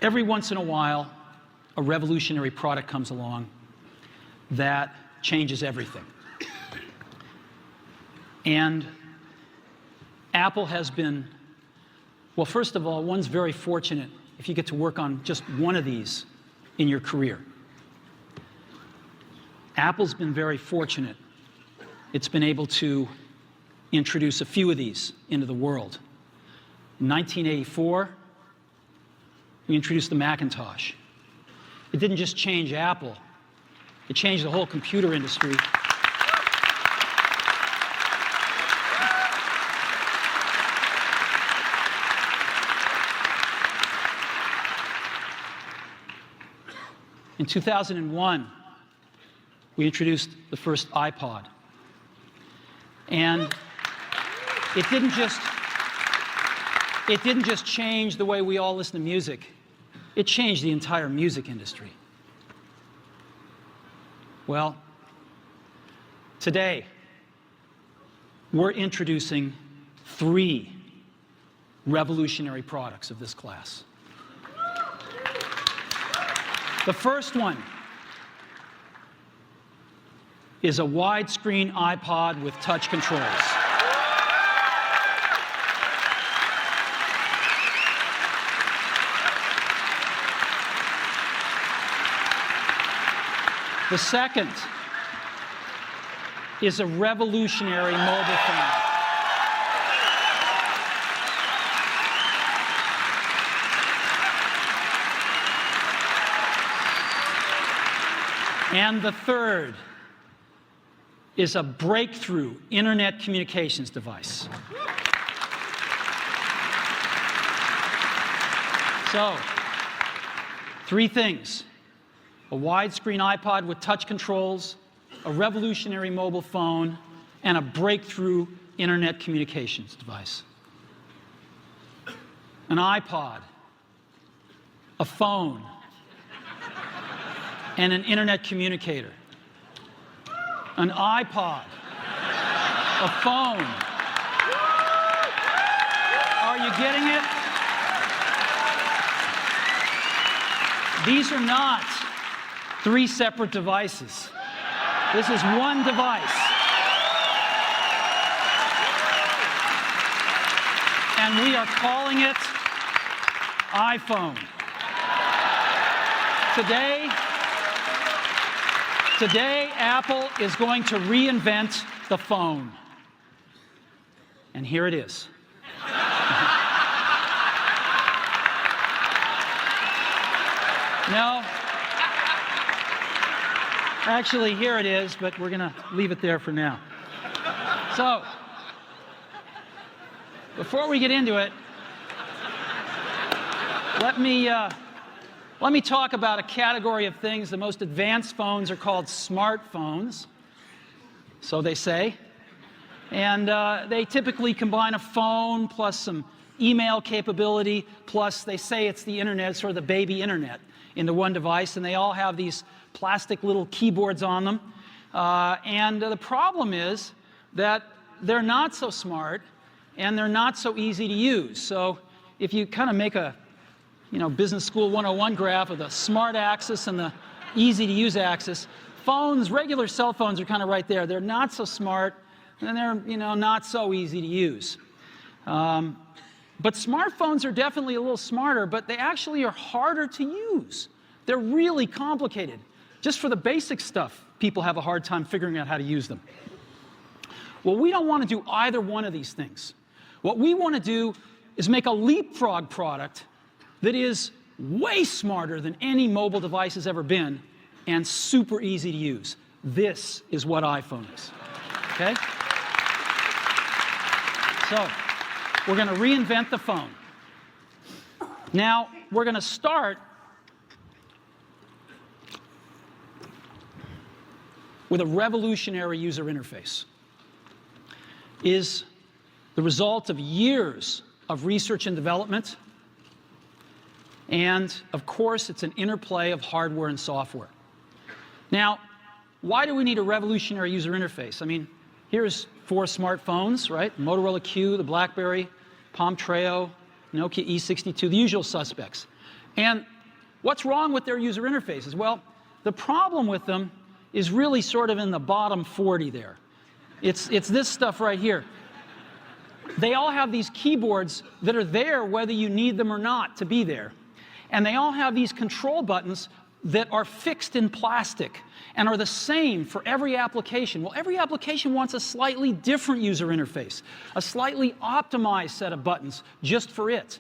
every once in a while, a revolutionary product comes along that changes everything. And Apple has been, well, first of all, one's very fortunate if you get to work on just one of these in your career. Apple's been very fortunate. It's been able to introduce a few of these into the world. In 1984, we introduced the Macintosh. It didn't just change Apple, it changed the whole computer industry. In 2001, we introduced the first iPod. And it didn't just change the way we all listen to music. It changed the entire music industry. Well, today, we're introducing 3 revolutionary products of this class. The first one is a widescreen iPod with touch controls. The second is a revolutionary mobile phone. And the third is a breakthrough internet communications device. So, 3 things: a widescreen iPod with touch controls, a revolutionary mobile phone, and a breakthrough internet communications device. An iPod, a phone, and an internet communicator. An iPod, a phone. Are you getting it? These are not 3 separate devices. This is one device. And we are calling it iPhone. Today, Apple is going to reinvent the phone. And here it is. No. Actually, here it is, but we're going to leave it there for now. So, before we get into it, let me talk about a category of things. The most advanced phones are called smartphones, so they say. And they typically combine a phone plus some email capability, plus they say it's the internet, sort of the baby internet, into one device. And they all have these plastic little keyboards on them. And the problem is that they're not so smart, and they're not so easy to use. So if you kind of make a Business School 101 graph of the smart axis and the easy-to-use axis, phones, regular cell phones, are kind of right there. They're not so smart, and they're not so easy to use. But smartphones are definitely a little smarter, but they actually are harder to use. They're really complicated. Just for the basic stuff, people have a hard time figuring out how to use them. Well, we don't want to do either one of these things. What we want to do is make a leapfrog product that is way smarter than any mobile device has ever been and super easy to use. This is what iPhone is. Okay? So, we're going to reinvent the phone. Now, we're going to start with a revolutionary user interface. Is the result of years of research and development. And, of course, it's an interplay of hardware and software. Now, why do we need a revolutionary user interface? I mean, here's 4 smartphones, right? Motorola Q, the BlackBerry, Palm Treo, Nokia E62, the usual suspects. And What's wrong with their user interfaces? Well, the problem with them is really sort of in the bottom 40 there. It's this stuff right here. They all have these keyboards that are there whether you need them or not to be there. And they all have these control buttons that are fixed in plastic and are the same for every application. Well, every application wants a slightly different user interface, a slightly optimized set of buttons just for it.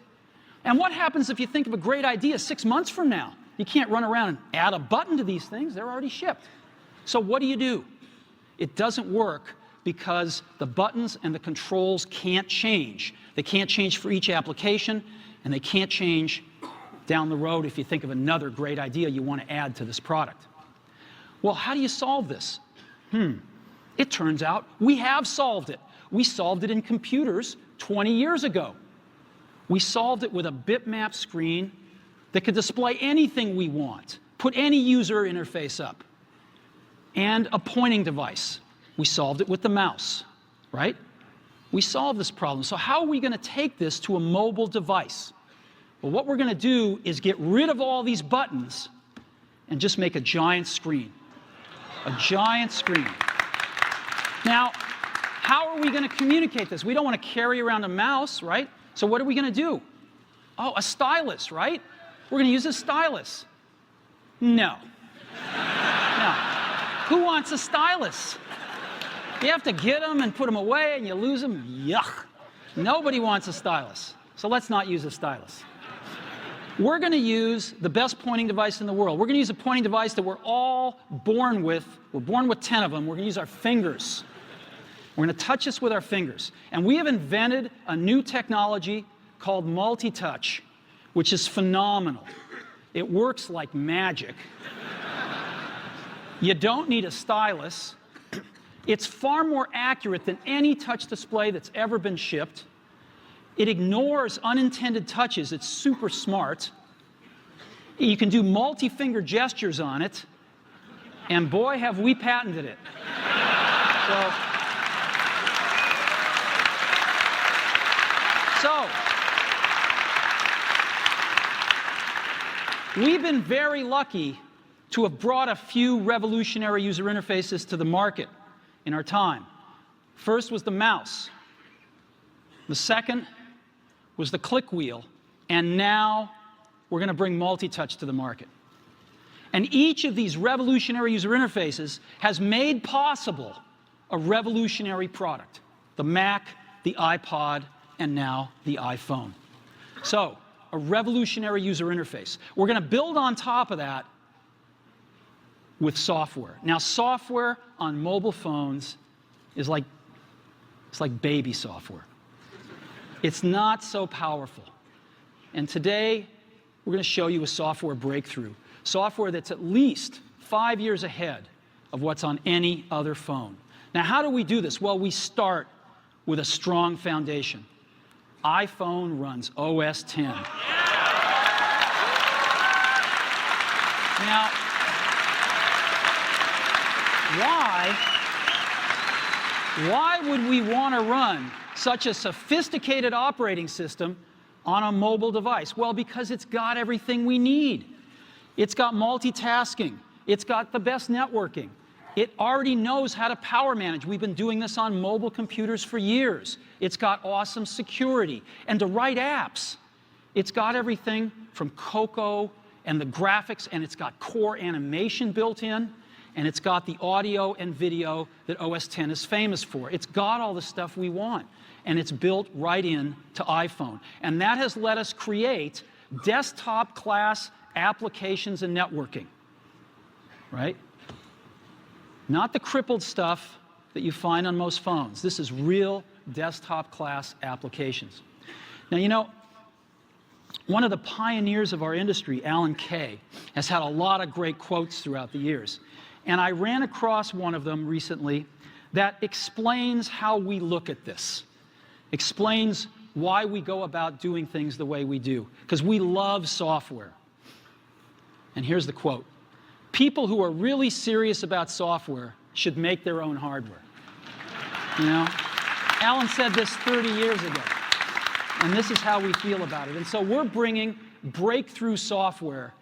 And what happens if you think of a great idea 6 months from now? You can't run around and add a button to these things. They're already shipped. So what do? It doesn't work because the buttons and the controls can't change. They can't change for each application, and they can't change down the road if you think of another great idea you want to add to this product. Well, how do you solve this? It turns out we have solved it. We solved it in computers 20 years ago. We solved it with a bitmap screen that could display anything we want, put any user interface up, and a pointing device. We solved it with the mouse, right? We solved this problem. So how are we going to take this to a mobile device? Well, what we're going to do is get rid of all these buttons and just make a giant screen. A giant screen. Now, how are we going to communicate this? We don't want to carry around a mouse, right? So what are we going to do? Oh, a stylus, right? We're going to use a stylus. No. No. Who wants a stylus? You have to get them and put them away and you lose them. Yuck. Nobody wants a stylus. So let's not use a stylus. We're going to use the best pointing device in the world. We're going to use a pointing device that we're all born with. We're born with 10 of them. We're going to use our fingers. We're going to touch this with our fingers. And we have invented a new technology called multi-touch, which is phenomenal. It works like magic. You don't need a stylus. It's far more accurate than any touch display that's ever been shipped. It ignores unintended touches. It's super smart. You can do multi-finger gestures on it. And boy, have we patented it. So, we've been very lucky to have brought a few revolutionary user interfaces to the market in our time. First was the mouse. The second was the click wheel. And now we're going to bring multi-touch to the market. And each of these revolutionary user interfaces has made possible a revolutionary product. The Mac, the iPod, and now the iPhone. So, a revolutionary user interface. We're going to build on top of that with software. Now, software on mobile phones is like baby software. It's not so powerful. And today, we're going to show you a software breakthrough. Software that's at least 5 years ahead of what's on any other phone. Now, how do we do this? Well, we start with a strong foundation. iPhone runs OS 10. Now, why would we want to run such a sophisticated operating system on a mobile device? Well, because it's got everything we need. It's got multitasking. It's got the best networking. It already knows how to power manage. We've been doing this on mobile computers for years. It's got awesome security. And to write apps, it's got everything from Cocoa and the graphics, and it's got core animation built in, and it's got the audio and video that OS X is famous for. It's got all the stuff we want, and it's built right in to iPhone. And that has let us create desktop-class applications and networking, right? Not the crippled stuff that you find on most phones. This is real desktop-class applications. Now, you know, one of the pioneers of our industry, Alan Kay, has had a lot of great quotes throughout the years. And I ran across one of them recently that explains how we look at this, explains why we go about doing things the way we do, because we love software. And here's the quote. People who are really serious about software should make their own hardware. You know? Alan said this 30 years ago. And this is how we feel about it. And so we're bringing breakthrough software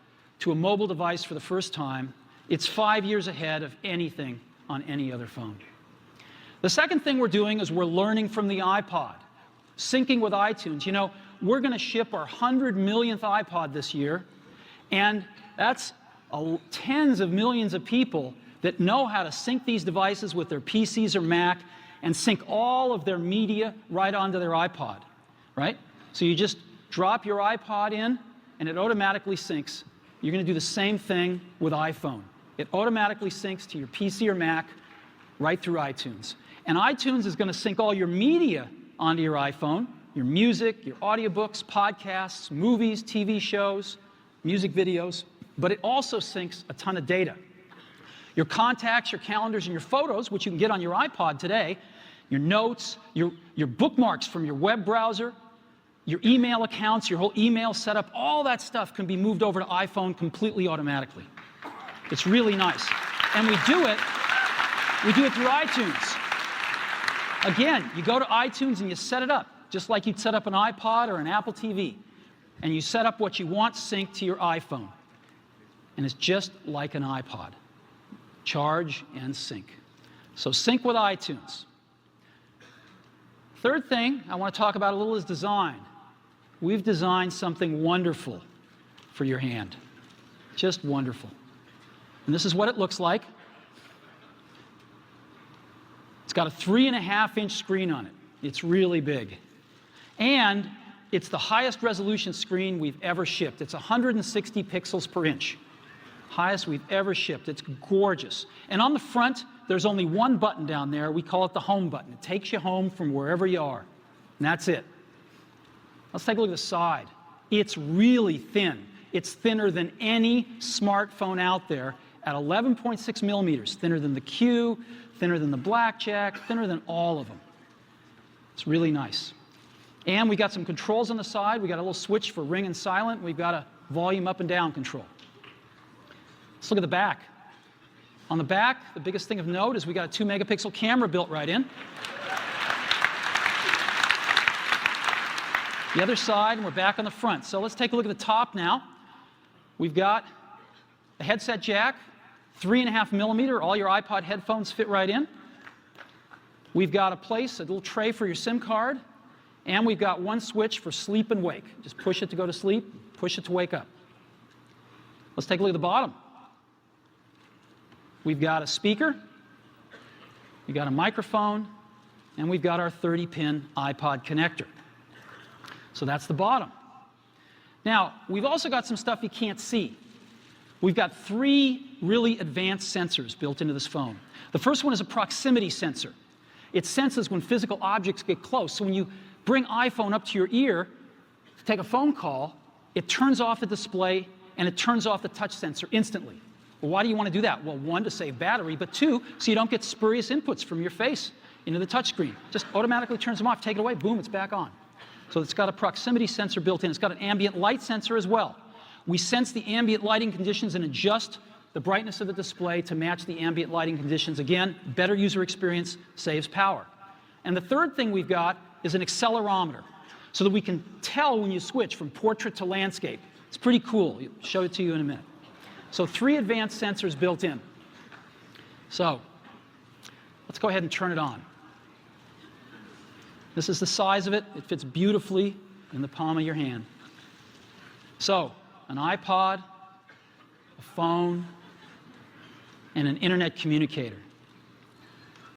to a mobile device for the first time, it's 5 years ahead of anything on any other phone. The second thing we're doing is we're learning from the iPod, syncing with iTunes. You know, we're going to ship our 100 millionth iPod this year, and that's tens of millions of people that know how to sync these devices with their PCs or Mac and sync all of their media right onto their iPod, right? So you just drop your iPod in, and it automatically syncs. You're going to do the same thing with iPhone. It automatically syncs to your PC or Mac right through iTunes. And iTunes is going to sync all your media onto your iPhone, your music, your audiobooks, podcasts, movies, TV shows, music videos, but it also syncs a ton of data. Your contacts, your calendars, and your photos, which you can get on your iPod today, your notes, your bookmarks from your web browser, your email accounts, your whole email setup, all that stuff can be moved over to iPhone completely automatically. It's really nice. And we do it through iTunes. Again, you go to iTunes and you set it up, just like you'd set up an iPod or an Apple TV. And you set up what you want synced to your iPhone. And it's just like an iPod. Charge and sync. So sync with iTunes. Third thing I want to talk about a little is design. We've designed something wonderful for your hand. Just wonderful. And this is what it looks like. It's got a 3.5-inch screen on it. It's really big. And it's the highest resolution screen we've ever shipped. It's 160 pixels per inch. Highest we've ever shipped. It's gorgeous. And on the front, there's only one button down there. We call it the home button. It takes you home from wherever you are. And that's it. Let's take a look at the side. It's really thin. It's thinner than any smartphone out there at 11.6 millimeters. Thinner than the Q, thinner than the Blackjack, thinner than all of them. It's really nice. And we got some controls on the side. We got a little switch for ring and silent. We've got a volume up and down control. Let's look at the back. On the back, the biggest thing of note is we got a 2-megapixel camera built right in. The other side, and we're back on the front. So let's take a look at the top now. We've got a headset jack, 3.5 millimeter. All your iPod headphones fit right in. We've got a little tray for your SIM card. And we've got one switch for sleep and wake. Just push it to go to sleep, push it to wake up. Let's take a look at the bottom. We've got a speaker, we've got a microphone, and we've got our 30-pin iPod connector. So that's the bottom. Now, we've also got some stuff you can't see. We've got 3 really advanced sensors built into this phone. The first one is a proximity sensor. It senses when physical objects get close. So when you bring iPhone up to your ear to take a phone call, it turns off the display and it turns off the touch sensor instantly. Well, why do you want to do that? Well, 1, to save battery, but 2, so you don't get spurious inputs from your face into the touchscreen. Just automatically turns them off, take it away, boom, it's back on. So it's got a proximity sensor built in. It's got an ambient light sensor as well. We sense the ambient lighting conditions and adjust the brightness of the display to match the ambient lighting conditions. Again, better user experience, saves power. And the third thing we've got is an accelerometer, so that we can tell when you switch from portrait to landscape. It's pretty cool. I'll show it to you in a minute. So 3 advanced sensors built in. So let's go ahead and turn it on. This is the size of it. It fits beautifully in the palm of your hand. So an iPod, a phone, and an internet communicator.